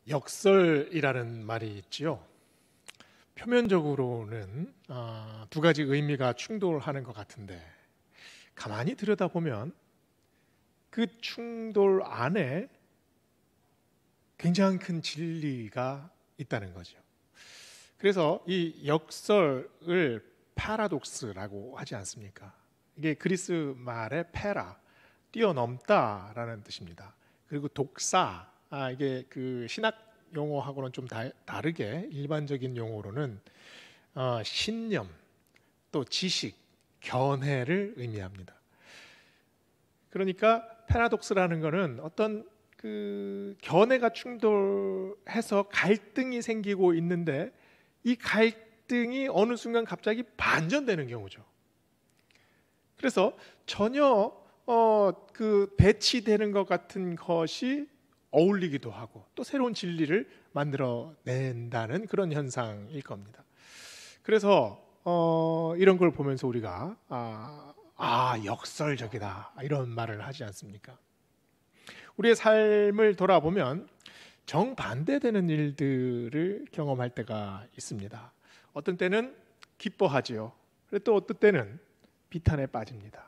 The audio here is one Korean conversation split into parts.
역설이라는 말이 있지요. 표면적으로는 두 가지 의미가 충돌하는 것 같은데 가만히 들여다보면 그 충돌 안에 굉장히 큰 진리가 있다는 거죠. 그래서 이 역설을 파라독스라고 하지 않습니까? 이게 그리스 말의 페라, 뛰어넘다라는 뜻입니다. 그리고 독사, 이게 그 신학 용어하고는 좀 다르게 일반적인 용어로는 신념, 또 지식, 견해를 의미합니다. 그러니까 패러독스라는 것은 어떤 그 견해가 충돌해서 갈등이 생기고 있는데 이 갈등이 어느 순간 갑자기 반전되는 경우죠. 그래서 전혀 그 배치되는 것 같은 것이 어울리기도 하고 또 새로운 진리를 만들어낸다는 그런 현상일 겁니다. 그래서 이런 걸 보면서 우리가 역설적이다 이런 말을 하지 않습니까? 우리의 삶을 돌아보면 정반대되는 일들을 경험할 때가 있습니다. 어떤 때는 기뻐하지요. 그리고 또 어떤 때는 비탄에 빠집니다.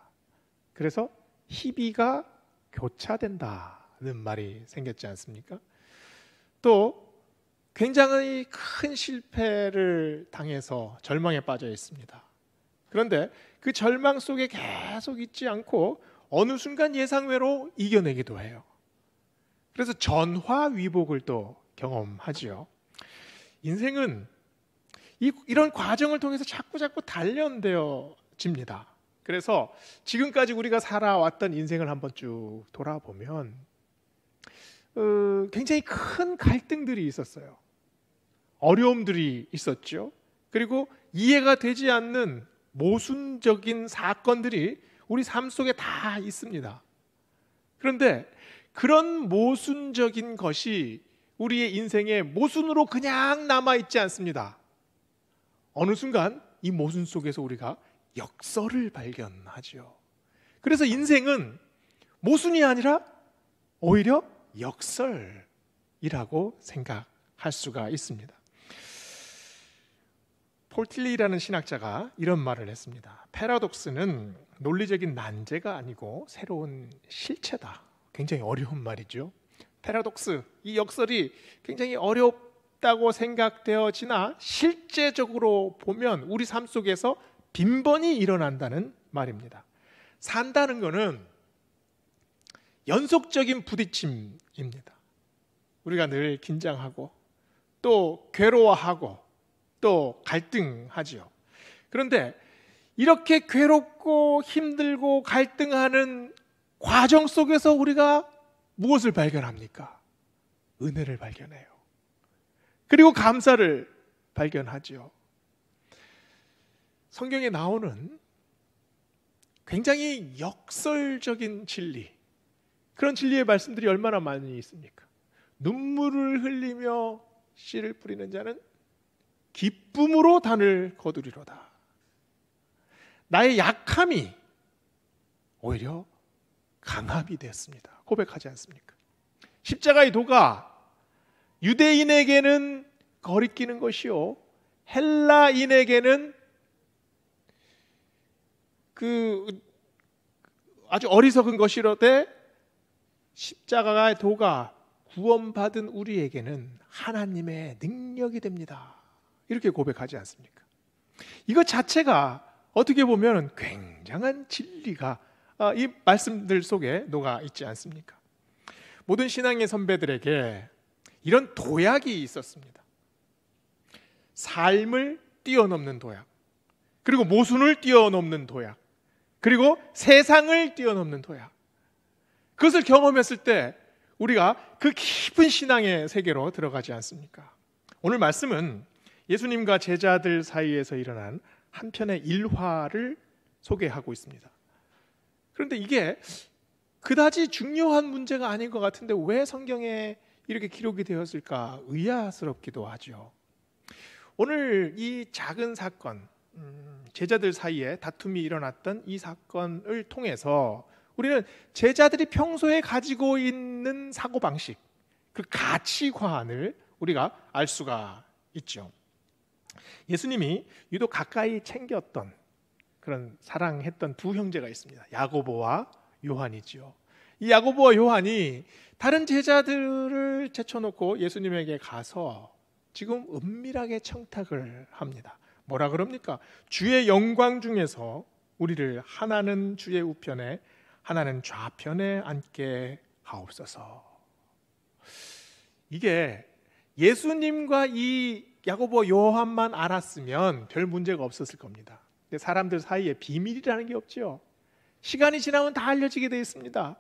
그래서 희비가 교차된다는 말이 생겼지 않습니까? 또 굉장히 큰 실패를 당해서 절망에 빠져 있습니다. 그런데 그 절망 속에 계속 있지 않고 어느 순간 예상외로 이겨내기도 해요. 그래서 전화위복을 또 경험하지요. 인생은 이런 과정을 통해서 자꾸 단련되어집니다. 그래서 지금까지 우리가 살아왔던 인생을 한번 쭉 돌아보면 굉장히 큰 갈등들이 있었어요. 어려움들이 있었죠. 그리고 이해가 되지 않는 모순적인 사건들이 우리 삶 속에 다 있습니다. 그런데 그런 모순적인 것이 우리의 인생의 모순으로 그냥 남아있지 않습니다. 어느 순간 이 모순 속에서 우리가 역설을 발견하죠. 그래서 인생은 모순이 아니라 오히려 역설이라고 생각할 수가 있습니다. 폴 틸리라는 신학자가 이런 말을 했습니다. 패러독스는 논리적인 난제가 아니고 새로운 실체다. 굉장히 어려운 말이죠. 패러독스, 이 역설이 굉장히 어렵다고 생각되어지나 실제적으로 보면 우리 삶 속에서 빈번히 일어난다는 말입니다. 산다는 것은 연속적인 부딪힘입니다. 우리가 늘 긴장하고 또 괴로워하고 또 갈등하죠. 그런데 이렇게 괴롭고 힘들고 갈등하는 과정 속에서 우리가 무엇을 발견합니까? 은혜를 발견해요. 그리고 감사를 발견하죠. 성경에 나오는 굉장히 역설적인 진리, 그런 진리의 말씀들이 얼마나 많이 있습니까? 눈물을 흘리며 씨를 뿌리는 자는 기쁨으로 단을 거두리로다. 나의 약함이 오히려 강함이 되었습니다. 고백하지 않습니까? 십자가의 도가 유대인에게는 거리끼는 것이요 헬라인에게는 아주 어리석은 것이로되 십자가의 도가 구원받은 우리에게는 하나님의 능력이 됩니다. 이렇게 고백하지 않습니까? 이것 자체가 어떻게 보면 굉장한 진리가 이 말씀들 속에 녹아 있지 않습니까? 모든 신앙의 선배들에게 이런 도약이 있었습니다. 삶을 뛰어넘는 도약, 그리고 모순을 뛰어넘는 도약, 그리고 세상을 뛰어넘는 도약. 그것을 경험했을 때 우리가 그 깊은 신앙의 세계로 들어가지 않습니까? 오늘 말씀은 예수님과 제자들 사이에서 일어난 한 편의 일화를 소개하고 있습니다. 그런데 이게 그다지 중요한 문제가 아닌 것 같은데 왜 성경에 이렇게 기록이 되었을까 의아스럽기도 하죠. 오늘 이 작은 사건, 제자들 사이에 다툼이 일어났던 이 사건을 통해서 우리는 제자들이 평소에 가지고 있는 사고방식, 그 가치관을 우리가 알 수가 있죠. 예수님이 유독 가까이 챙겼던 그런 사랑했던 두 형제가 있습니다. 야고보와 요한이지요. 이 야고보와 요한이 다른 제자들을 제쳐놓고 예수님에게 가서 지금 은밀하게 청탁을 합니다. 뭐라 그럽니까? 주의 영광 중에서 우리를 하나는 주의 우편에 하나는 좌편에 앉게 하옵소서. 이게 예수님과 이 야고보 요한만 알았으면 별 문제가 없었을 겁니다. 근데 사람들 사이에 비밀이라는 게 없죠. 시간이 지나면 다 알려지게 되어 있습니다.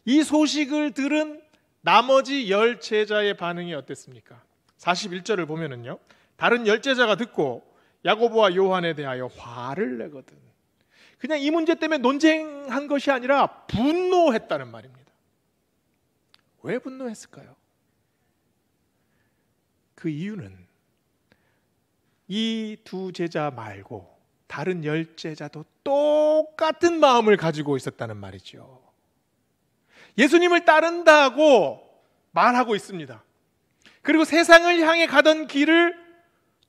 이 소식을 들은 나머지 10제자의 반응이 어땠습니까? 41절을 보면은요, 다른 10제자가 듣고 야고보와 요한에 대하여 화를 내거든. 그냥 이 문제 때문에 논쟁한 것이 아니라 분노했다는 말입니다. 왜 분노했을까요? 그 이유는 이 두 제자 말고 다른 10제자도 똑같은 마음을 가지고 있었다는 말이죠. 예수님을 따른다고 말하고 있습니다. 그리고 세상을 향해 가던 길을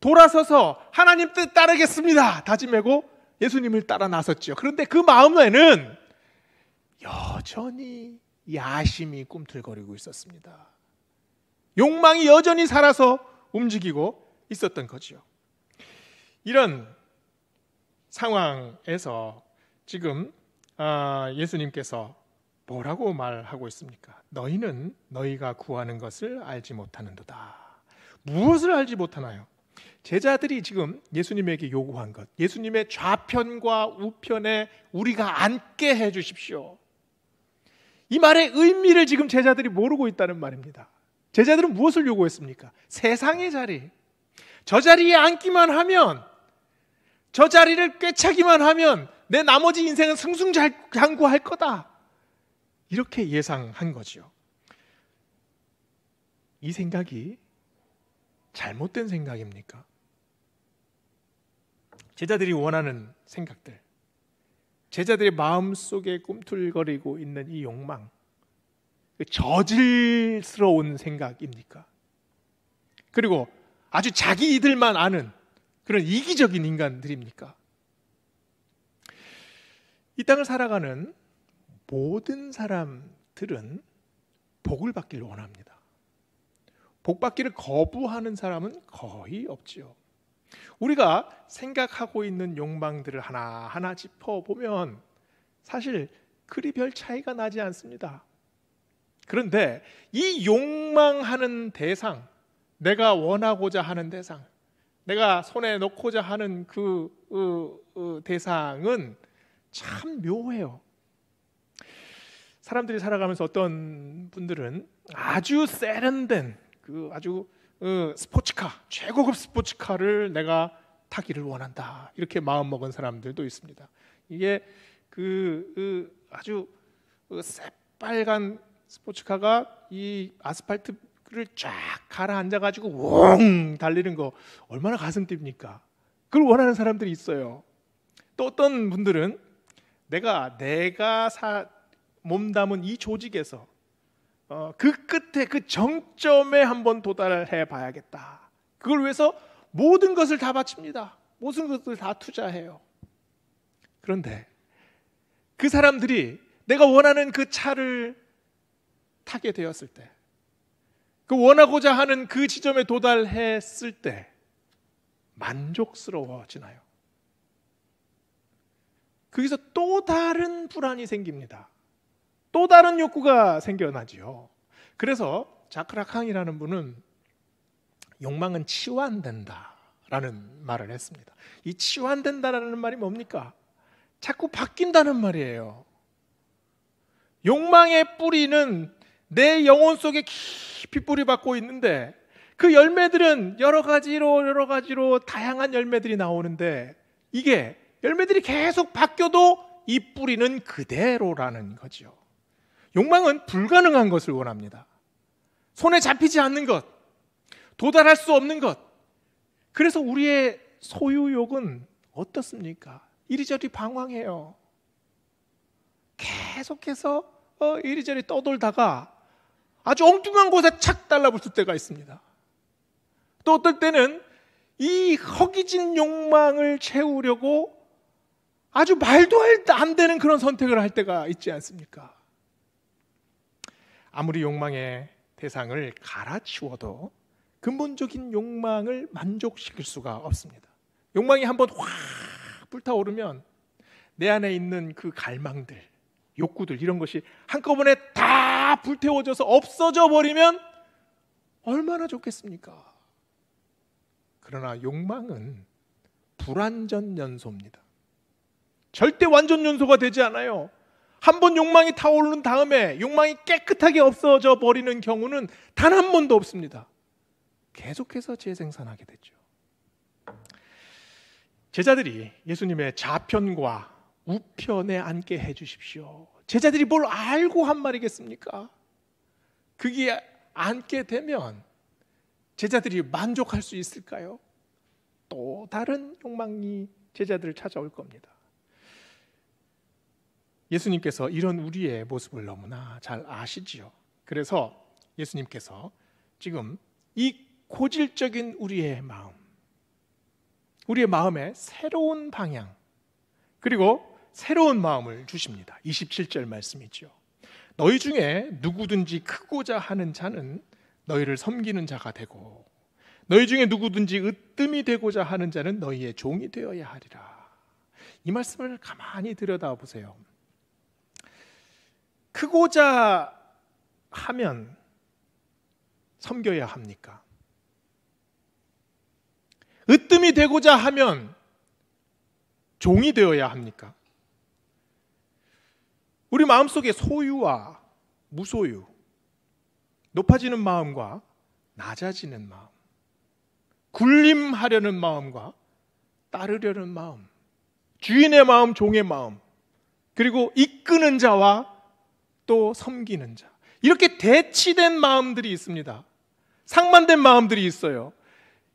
돌아서서 하나님 뜻 따르겠습니다 다짐하고 예수님을 따라 나섰죠. 그런데 그 마음에는 여전히 야심이 꿈틀거리고 있었습니다. 욕망이 여전히 살아서 움직이고 있었던 거죠. 이런 상황에서 지금 예수님께서 뭐라고 말하고 있습니까? 너희는 너희가 구하는 것을 알지 못하는도다. 무엇을 알지 못하나요? 제자들이 지금 예수님에게 요구한 것, 예수님의 좌편과 우편에 우리가 앉게 해 주십시오. 이 말의 의미를 지금 제자들이 모르고 있다는 말입니다. 제자들은 무엇을 요구했습니까? 세상의 자리, 저 자리에 앉기만 하면, 저 자리를 꿰차기만 하면 내 나머지 인생은 승승장구할 거다, 이렇게 예상한 거죠. 이 생각이 잘못된 생각입니까? 제자들이 원하는 생각들, 제자들의 마음속에 꿈틀거리고 있는 이 욕망, 저질스러운 생각입니까? 그리고 아주 자기들만 아는 그런 이기적인 인간들입니까? 이 땅을 살아가는 모든 사람들은 복을 받기를 원합니다. 복 받기를 거부하는 사람은 거의 없지요. 우리가 생각하고 있는 욕망들을 하나하나 짚어보면 사실 그리 별 차이가 나지 않습니다. 그런데 이 욕망하는 대상, 내가 원하고자 하는 대상, 내가 손에 놓고자 하는 그 대상은 참 묘해요. 사람들이 살아가면서 어떤 분들은 아주 세련된 아주 스포츠카, 최고급 스포츠카를 내가 타기를 원한다, 이렇게 마음먹은 사람들도 있습니다. 이게 아주 새빨간 스포츠카가 이 아스팔트를 쫙 가라앉아가지고 웡 달리는 거 얼마나 가슴 뛰입니까? 그걸 원하는 사람들이 있어요. 또 어떤 분들은 내가 몸담은 이 조직에서 그 끝에 그 정점에 한번 도달해 봐야겠다, 그걸 위해서 모든 것을 다 바칩니다. 모든 것을 다 투자해요. 그런데 그 사람들이 내가 원하는 그 차를 타게 되었을 때, 그 원하고자 하는 그 지점에 도달했을 때 만족스러워지나요? 거기서 또 다른 불안이 생깁니다. 또 다른 욕구가 생겨나지요. 그래서 자크라캉이라는 분은 욕망은 치환된다라는 말을 했습니다. 이 치환된다라는 말이 뭡니까? 자꾸 바뀐다는 말이에요. 욕망의 뿌리는 내 영혼 속에 깊이 뿌리박고 있는데 그 열매들은 여러 가지로 다양한 열매들이 나오는데 이게 열매들이 계속 바뀌어도 이 뿌리는 그대로라는 거죠. 욕망은 불가능한 것을 원합니다. 손에 잡히지 않는 것, 도달할 수 없는 것. 그래서 우리의 소유욕은 어떻습니까? 이리저리 방황해요. 계속해서 이리저리 떠돌다가 아주 엉뚱한 곳에 착 달라붙을 때가 있습니다. 또 어떨 때는 이 허기진 욕망을 채우려고 아주 말도 안 되는 그런 선택을 할 때가 있지 않습니까? 아무리 욕망의 대상을 갈아치워도 근본적인 욕망을 만족시킬 수가 없습니다. 욕망이 한번 확 불타오르면 내 안에 있는 그 갈망들, 욕구들 이런 것이 한꺼번에 다 불태워져서 없어져 버리면 얼마나 좋겠습니까? 그러나 욕망은 불완전 연소입니다. 절대 완전 연소가 되지 않아요. 한번 욕망이 타오른 다음에 욕망이 깨끗하게 없어져 버리는 경우는 단 한 번도 없습니다. 계속해서 재생산하게 되죠. 제자들이 예수님의 좌편과 우편에 앉게 해주십시오. 제자들이 뭘 알고 한 말이겠습니까? 거기에 앉게 되면 제자들이 만족할 수 있을까요? 또 다른 욕망이 제자들을 찾아올 겁니다. 예수님께서 이런 우리의 모습을 너무나 잘 아시지요. 그래서 예수님께서 지금 이 고질적인 우리의 마음에 새로운 방향 그리고 새로운 마음을 주십니다. 27절 말씀이죠. 너희 중에 누구든지 크고자 하는 자는 너희를 섬기는 자가 되고 너희 중에 누구든지 으뜸이 되고자 하는 자는 너희의 종이 되어야 하리라. 이 말씀을 가만히 들여다보세요. 크고자 하면 섬겨야 합니까? 으뜸이 되고자 하면 종이 되어야 합니까? 우리 마음속에 소유와 무소유, 높아지는 마음과 낮아지는 마음, 군림하려는 마음과 따르려는 마음, 주인의 마음, 종의 마음, 그리고 이끄는 자와 또 섬기는 자, 이렇게 대치된 마음들이 있습니다. 상반된 마음들이 있어요.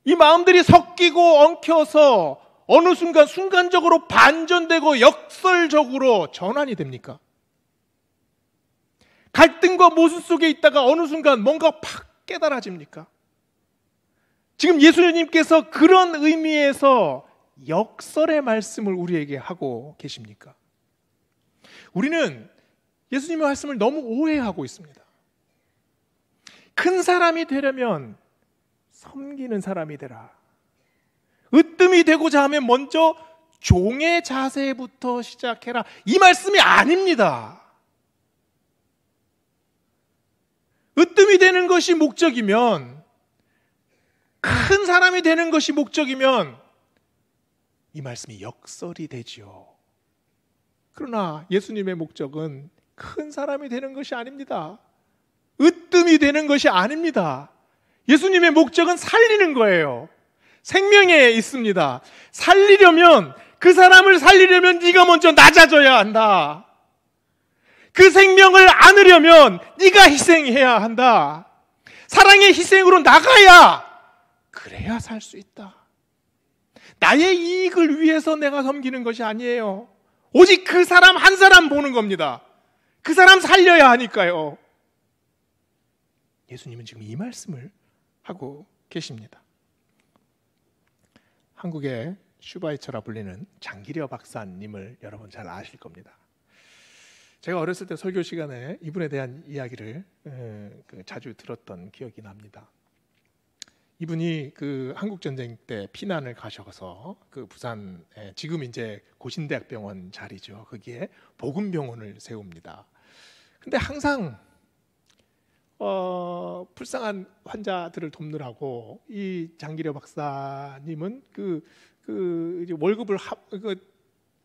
이 마음들이 섞이고 엉켜서 어느 순간적으로 반전되고 역설적으로 전환이 됩니까? 갈등과 모순 속에 있다가 어느 순간 뭔가 팍 깨달아집니까? 지금 예수님께서 그런 의미에서 역설의 말씀을 우리에게 하고 계십니까? 우리는 예수님의 말씀을 너무 오해하고 있습니다. 큰 사람이 되려면 섬기는 사람이 되라. 으뜸이 되고자 하면 먼저 종의 자세부터 시작해라. 이 말씀이 아닙니다. 으뜸이 되는 것이 목적이면, 큰 사람이 되는 것이 목적이면 이 말씀이 역설이 되지요. 그러나 예수님의 목적은 큰 사람이 되는 것이 아닙니다. 으뜸이 되는 것이 아닙니다. 예수님의 목적은 살리는 거예요. 생명에 있습니다. 살리려면, 그 사람을 살리려면 네가 먼저 낮아져야 한다. 그 생명을 안으려면 네가 희생해야 한다. 사랑의 희생으로 나가야, 그래야 살 수 있다. 나의 이익을 위해서 내가 섬기는 것이 아니에요. 오직 그 사람 한 사람 보는 겁니다. 그 사람 살려야 하니까요. 예수님은 지금 이 말씀을 하고 계십니다. 한국의 슈바이처라 불리는 장기려 박사님을 여러분 잘 아실 겁니다. 제가 어렸을 때 설교 시간에 이분에 대한 이야기를 자주 들었던 기억이 납니다. 이분이 그 한국전쟁 때 피난을 가셔서 그 부산에 지금 이제 고신대학병원 자리죠. 거기에 복음병원을 세웁니다. 근데 항상 불쌍한 환자들을 돕느라고 이 장기려 박사님은 이제 월급을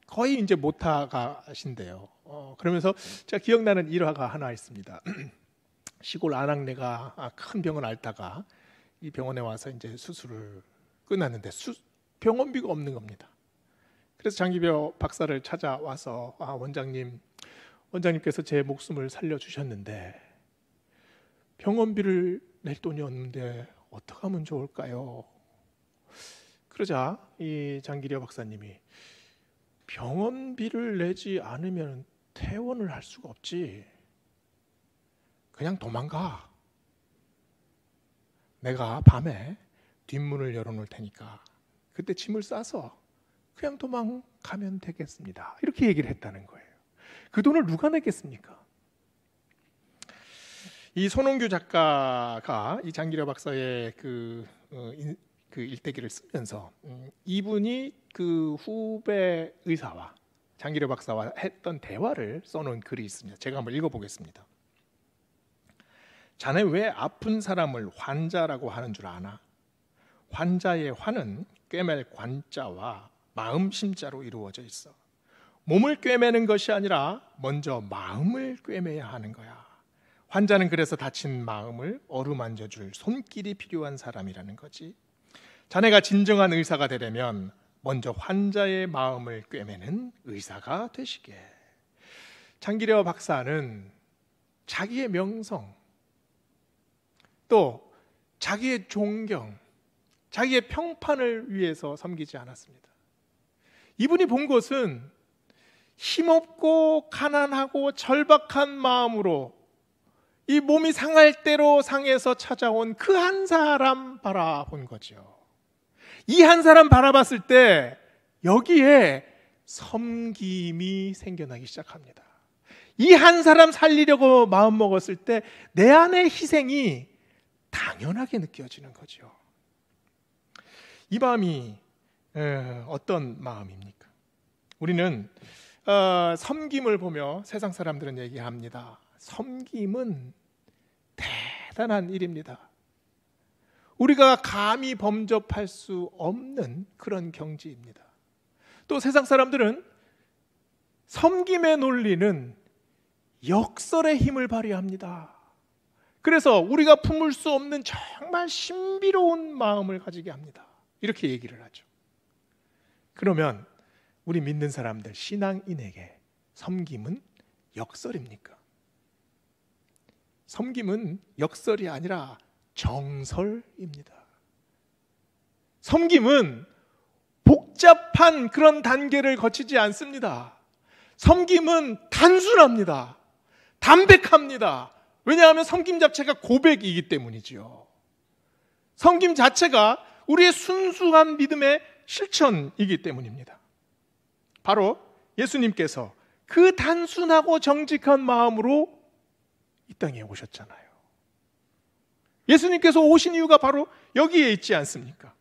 거의 이제 못 타가신대요. 그러면서 제가 기억나는 일화가 하나 있습니다. 시골 안악내가 큰 병을 앓다가 이 병원에 와서 이제 수술을 끝났는데 병원비가 없는 겁니다. 그래서 장기려 박사를 찾아와서 원장님께서 제 목숨을 살려주셨는데 병원비를 낼 돈이 없는데 어떻게 하면 좋을까요? 그러자 이 장기려 박사님이 병원비를 내지 않으면 퇴원을 할 수가 없지. 그냥 도망가. 내가 밤에 뒷문을 열어놓을 테니까 그때 짐을 싸서 그냥 도망가면 되겠습니다. 이렇게 얘기를 했다는 거예요. 그 돈을 누가 내겠습니까? 이 손홍규 작가가 이 장기려 박사의 그 일대기를 쓰면서 이분이 그 후배 의사와 장기려 박사와 했던 대화를 써놓은 글이 있습니다. 제가 한번 읽어보겠습니다. 자네 왜 아픈 사람을 환자라고 하는 줄 아나? 환자의 환은 꿰맬 관자와 마음 심자로 이루어져 있어. 몸을 꿰매는 것이 아니라 먼저 마음을 꿰매야 하는 거야. 환자는 그래서 다친 마음을 어루만져줄 손길이 필요한 사람이라는 거지. 자네가 진정한 의사가 되려면 먼저 환자의 마음을 꿰매는 의사가 되시게. 장기려 박사는 자기의 명성, 또 자기의 존경, 자기의 평판을 위해서 섬기지 않았습니다. 이분이 본 것은 힘없고 가난하고 절박한 마음으로 이 몸이 상할 대로 상해서 찾아온 그 한 사람 바라본 거죠. 이 한 사람 바라봤을 때 여기에 섬김이 생겨나기 시작합니다. 이 한 사람 살리려고 마음먹었을 때 내 안의 희생이 당연하게 느껴지는 거죠. 이 마음이 어떤 마음입니까? 우리는 섬김을 보며 세상 사람들은 얘기합니다. 섬김은 대단한 일입니다. 우리가 감히 범접할 수 없는 그런 경지입니다. 또 세상 사람들은 섬김의 논리는 역설의 힘을 발휘합니다. 그래서 우리가 품을 수 없는 정말 신비로운 마음을 가지게 합니다. 이렇게 얘기를 하죠. 그러면 우리 믿는 사람들, 신앙인에게 섬김은 역설입니까? 섬김은 역설이 아니라 정설입니다. 섬김은 복잡한 그런 단계를 거치지 않습니다. 섬김은 단순합니다. 담백합니다. 왜냐하면 섬김 자체가 고백이기 때문이지요. 섬김 자체가 우리의 순수한 믿음의 실천이기 때문입니다. 바로 예수님께서 그 단순하고 정직한 마음으로 이 땅에 오셨잖아요. 예수님께서 오신 이유가 바로 여기에 있지 않습니까?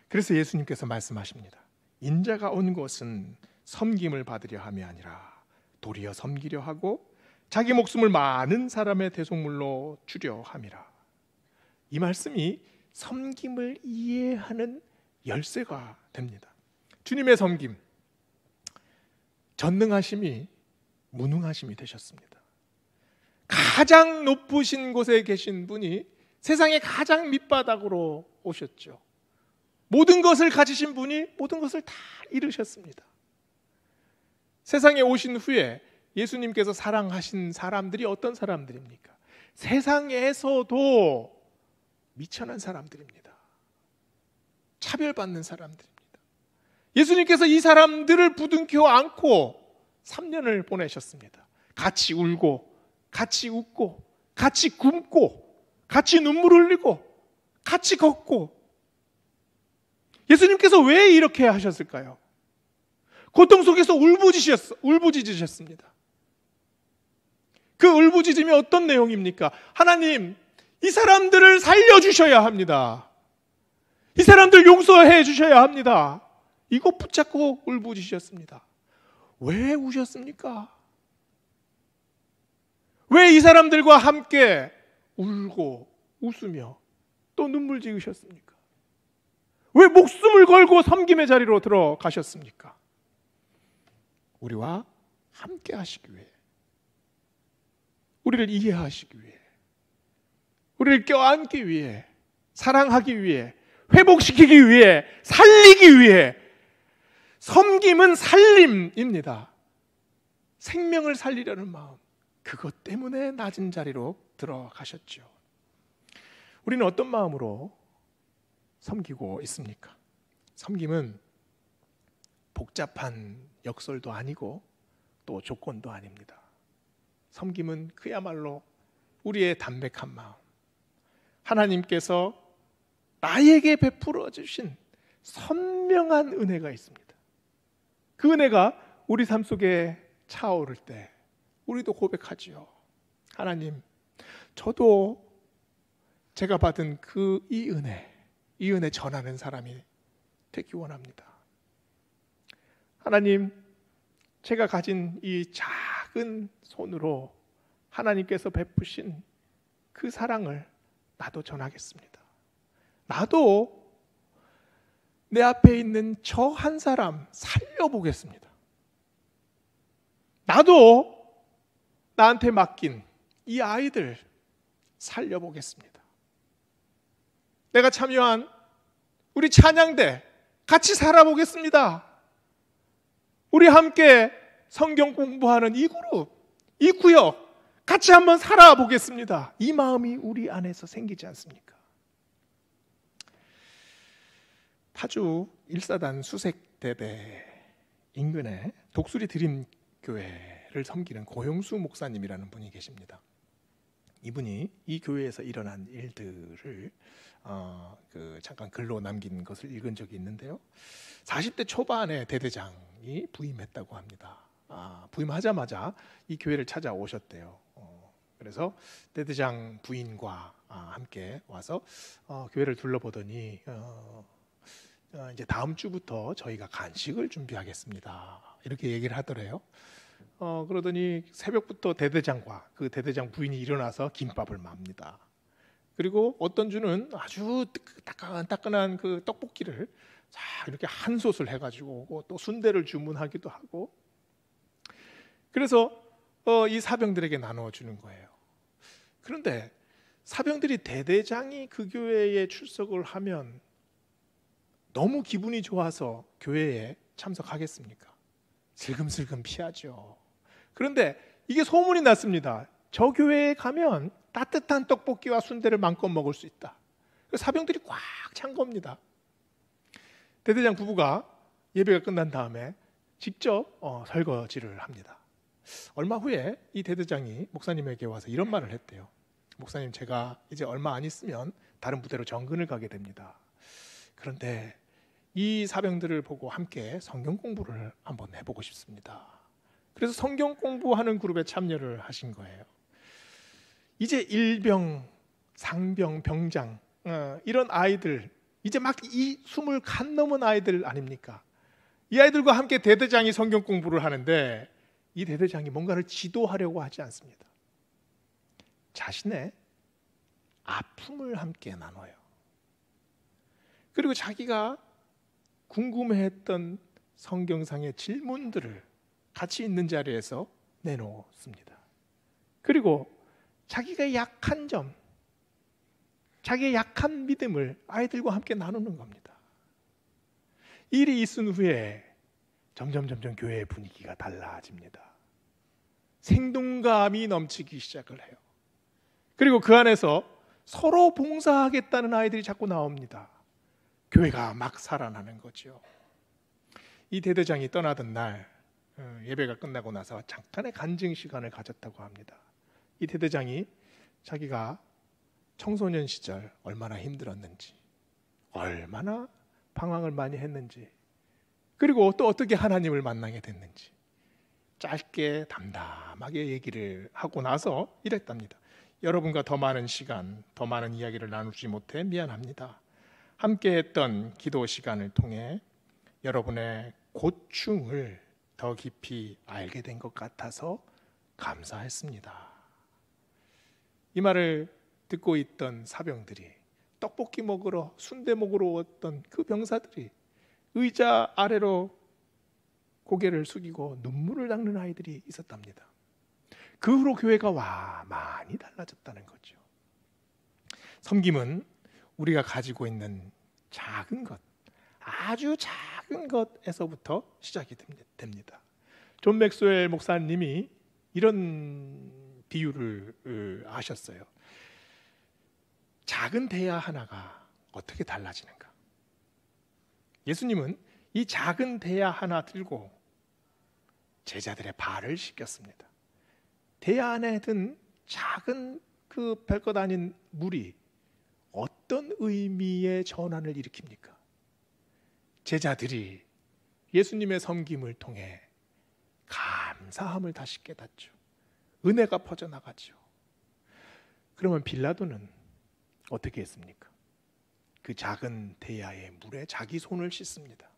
그래서 예수님께서 말씀하십니다. 인자가 온 것은 섬김을 받으려 함이 아니라 도리어 섬기려 하고 자기 목숨을 많은 사람의 대속물로 주려 함이라. 이 말씀이 섬김을 이해하는 열쇠가 됩니다. 주님의 섬김, 전능하심이 무능하심이 되셨습니다. 가장 높으신 곳에 계신 분이 세상의 가장 밑바닥으로 오셨죠. 모든 것을 가지신 분이 모든 것을 다 이루셨습니다. 세상에 오신 후에 예수님께서 사랑하신 사람들이 어떤 사람들입니까? 세상에서도 미천한 사람들입니다. 차별받는 사람들입니다. 예수님께서 이 사람들을 부둥켜 안고 3년을 보내셨습니다. 같이 울고, 같이 웃고, 같이 굶고, 같이 눈물 흘리고, 같이 걷고. 예수님께서 왜 이렇게 하셨을까요? 고통 속에서 울부짖으셨습니다. 그 울부짖음이 어떤 내용입니까? 하나님, 이 사람들을 살려주셔야 합니다. 이 사람들 용서해 주셔야 합니다. 이거 붙잡고 울부짖으셨습니다. 왜 우셨습니까? 왜 이 사람들과 함께 울고 웃으며 또 눈물 지으셨습니까? 왜 목숨을 걸고 섬김의 자리로 들어가셨습니까? 우리와 함께 하시기 위해, 우리를 이해하시기 위해, 우리를 껴안기 위해, 사랑하기 위해, 회복시키기 위해, 살리기 위해. 섬김은 살림입니다. 생명을 살리려는 마음, 그것 때문에 낮은 자리로 들어가셨죠. 우리는 어떤 마음으로 섬기고 있습니까? 섬김은 복잡한 역설도 아니고 또 조건도 아닙니다. 섬김은 그야말로 우리의 담백한 마음, 하나님께서 나에게 베풀어 주신 선명한 은혜가 있습니다. 그 은혜가 우리 삶 속에 차오를 때 우리도 고백하지요. 하나님, 저도 제가 받은 이 은혜 전하는 사람이 되기 원합니다. 하나님, 제가 가진 이 작은 손으로 하나님께서 베푸신 그 사랑을 나도 전하겠습니다. 나도 내 앞에 있는 저 한 사람 살려보겠습니다. 나도 나한테 맡긴 이 아이들 살려보겠습니다. 내가 참여한 우리 찬양대 같이 살아보겠습니다. 우리 함께 성경 공부하는 이 그룹, 이 구역 같이 한번 살아보겠습니다. 이 마음이 우리 안에서 생기지 않습니까? 파주 일사단 수색대대 인근에 독수리 드림교회를 섬기는 고용수 목사님이라는 분이 계십니다. 이분이 이 교회에서 일어난 일들을 잠깐 글로 남긴 것을 읽은 적이 있는데요. 40대 초반에 대대장이 부임했다고 합니다. 부임하자마자 이 교회를 찾아오셨대요. 그래서 대대장 부인과 함께 와서 교회를 둘러보더니 이제 다음 주부터 저희가 간식을 준비하겠습니다. 이렇게 얘기를 하더래요. 그러더니 새벽부터 대대장과 그 대대장 부인이 일어나서 김밥을 맙니다. 그리고 어떤 주는 아주 따끈따끈한 그 떡볶이를 이렇게 한 솥을 해가지고 또 순대를 주문하기도 하고, 그래서 이 사병들에게 나눠주는 거예요. 그런데 사병들이 대대장이 그 교회에 출석을 하면 너무 기분이 좋아서 교회에 참석하겠습니까? 슬금슬금 피하죠. 그런데 이게 소문이 났습니다. 저 교회에 가면 따뜻한 떡볶이와 순대를 마음껏 먹을 수 있다. 사병들이 꽉 찬 겁니다. 대대장 부부가 예배가 끝난 다음에 직접 설거지를 합니다. 얼마 후에 이 대대장이 목사님에게 와서 이런 말을 했대요. 목사님, 제가 이제 얼마 안 있으면 다른 부대로 정근을 가게 됩니다. 그런데 이 사병들을 보고 함께 성경 공부를 한번 해보고 싶습니다. 그래서 성경 공부하는 그룹에 참여를 하신 거예요. 이제 일병, 상병, 병장 이런 아이들, 이제 막 이 20 간 넘은 아이들 아닙니까? 이 아이들과 함께 대대장이 성경 공부를 하는데 이 대대장이 뭔가를 지도하려고 하지 않습니다. 자신의 아픔을 함께 나눠요. 그리고 자기가 궁금해했던 성경상의 질문들을 같이 있는 자리에서 내놓습니다. 그리고 자기가 약한 점, 자기의 약한 믿음을 아이들과 함께 나누는 겁니다. 일이 있은 후에 점점 교회의 분위기가 달라집니다. 생동감이 넘치기 시작을 해요. 그리고 그 안에서 서로 봉사하겠다는 아이들이 자꾸 나옵니다. 교회가 막 살아나는 거죠. 이 대대장이 떠나던 날 예배가 끝나고 나서 잠깐의 간증 시간을 가졌다고 합니다. 이 대대장이 자기가 청소년 시절 얼마나 힘들었는지, 얼마나 방황을 많이 했는지, 그리고 또 어떻게 하나님을 만나게 됐는지 짧게 담담하게 얘기를 하고 나서 이랬답니다. 여러분과 더 많은 시간, 더 많은 이야기를 나누지 못해 미안합니다. 함께했던 기도 시간을 통해 여러분의 고충을 더 깊이 알게 된 것 같아서 감사했습니다. 이 말을 듣고 있던 사병들이, 떡볶이 먹으러 순대 먹으러 왔던 그 병사들이 의자 아래로 고개를 숙이고 눈물을 닦는 아이들이 있었답니다. 그 후로 교회가 많이 달라졌다는 거죠. 섬김은 우리가 가지고 있는 작은 것, 아주 작은 것에서부터 시작이 됩니다. 존 맥스웰 목사님이 이런 비유를 하셨어요. 작은 대야 하나가 어떻게 달라지는가? 예수님은 이 작은 대야 하나 들고 제자들의 발을 씻겼습니다. 대야 안에 든 작은 그 별것 아닌 물이 어떤 의미의 전환을 일으킵니까? 제자들이 예수님의 섬김을 통해 감사함을 다시 깨닫죠. 은혜가 퍼져나가죠. 그러면 빌라도는 어떻게 했습니까? 그 작은 대야의 물에 자기 손을 씻습니다.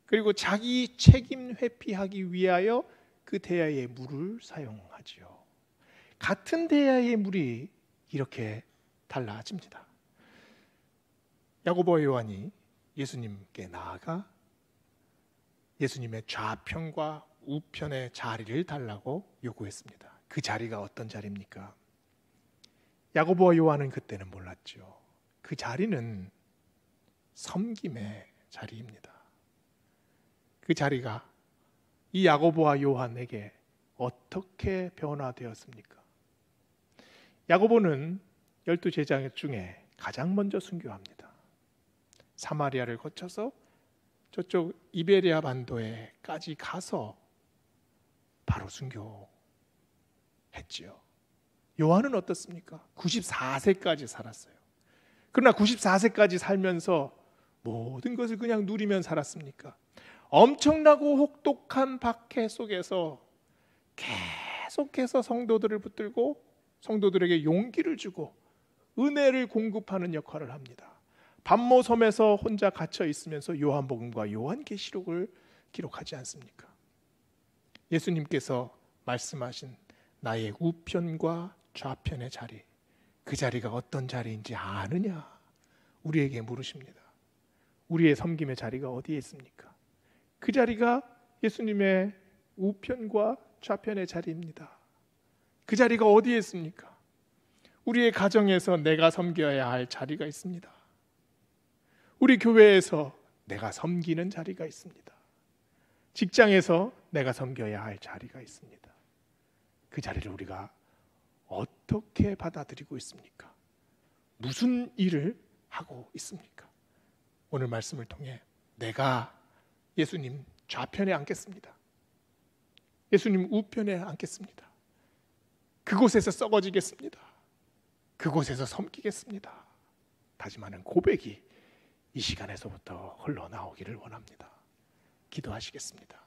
그리고 자기 책임 회피하기 위하여 그 대야의 물을 사용하지요. 같은 대야의 물이 이렇게 달라집니다. 야고보와 요한이 예수님께 나아가 예수님의 좌편과 우편의 자리를 달라고 요구했습니다. 그 자리가 어떤 자리입니까? 야고보와 요한은 그때는 몰랐죠. 그 자리는 섬김의 자리입니다. 그 자리가 이 야고보와 요한에게 어떻게 변화되었습니까? 야고보는 12제자 중에 가장 먼저 순교합니다. 사마리아를 거쳐서 저쪽 이베리아 반도에까지 가서 바로 순교했지요. 요한은 어떻습니까? 94세까지 살았어요. 그러나 94세까지 살면서 모든 것을 그냥 누리면 살았습니까? 엄청나고 혹독한 박해 속에서 계속해서 성도들을 붙들고 성도들에게 용기를 주고 은혜를 공급하는 역할을 합니다. 반모섬에서 혼자 갇혀 있으면서 요한복음과 요한계시록을 기록하지 않습니까? 예수님께서 말씀하신 나의 우편과 좌편의 자리, 그 자리가 어떤 자리인지 아느냐? 우리에게 물으십니다. 우리의 섬김의 자리가 어디에 있습니까? 그 자리가 예수님의 우편과 좌편의 자리입니다. 그 자리가 어디에 있습니까? 우리의 가정에서 내가 섬겨야 할 자리가 있습니다. 우리 교회에서 내가 섬기는 자리가 있습니다. 직장에서 내가 섬겨야 할 자리가 있습니다. 그 자리를 우리가 어떻게 받아들이고 있습니까? 무슨 일을 하고 있습니까? 오늘 말씀을 통해 내가 예수님 좌편에 앉겠습니다. 예수님 우편에 앉겠습니다. 그곳에서 썩어지겠습니다. 그곳에서 섬기겠습니다. 다짐하는 고백이 이 시간에서부터 흘러나오기를 원합니다. 기도하시겠습니다.